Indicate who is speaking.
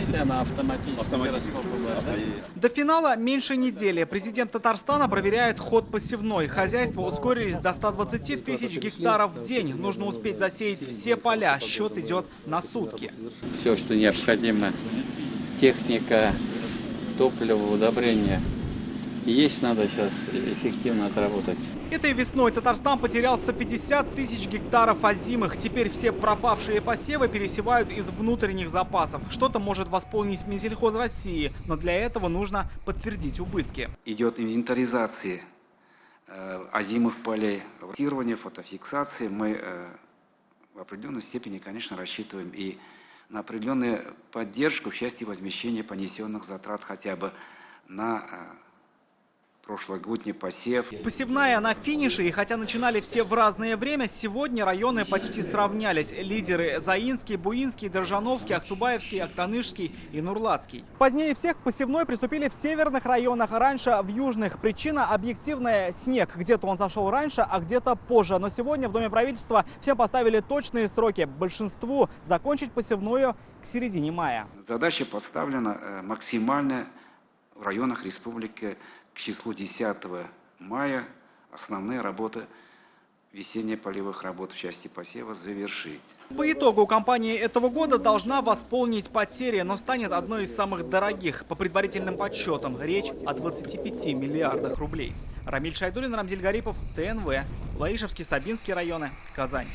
Speaker 1: Система автоматического раскопа. Да?
Speaker 2: До финала меньше недели. Президент Татарстана проверяет ход посевной. Хозяйства ускорились до 120 тысяч гектаров в день. Нужно успеть засеять все поля. Счет идет на сутки.
Speaker 1: Все, что необходимо. Техника, топливо, удобрения. Есть, надо сейчас эффективно отработать.
Speaker 2: Этой весной Татарстан потерял 150 тысяч гектаров озимых. Теперь все пропавшие посевы пересевают из внутренних запасов. Что-то может восполнить Минсельхоз России, но для этого нужно подтвердить убытки.
Speaker 3: Идет инвентаризация озимых полей, фотофиксации. Мы в определенной степени, конечно, рассчитываем и на определенную поддержку в части возмещения понесенных затрат хотя бы на прошлогодний посев.
Speaker 2: Посевная на финише, и хотя начинали все в разное время, сегодня районы почти сравнялись. Лидеры Заинский, Буинский, Держановский, Аксубаевский, Актанышский и Нурлатский. Позднее всех к посевной приступили в северных районах, раньше в южных. Причина объективная: снег. Где-то он сошел раньше, а где-то позже. Но сегодня в Доме правительства всем поставили точные сроки. Большинству закончить посевную к середине мая.
Speaker 3: Задача поставлена максимально в районах республики к числу 10 мая основные работы весенне-полевых работ в части посева завершить.
Speaker 2: По итогу компания этого года должна восполнить потери, но станет одной из самых дорогих. По предварительным подсчетам речь о 25 миллиардах рублей. Рамиль Шайдуллин, Рамзиль Гарипов, ТНВ, Лаишевский, Сабинский районы, Казань.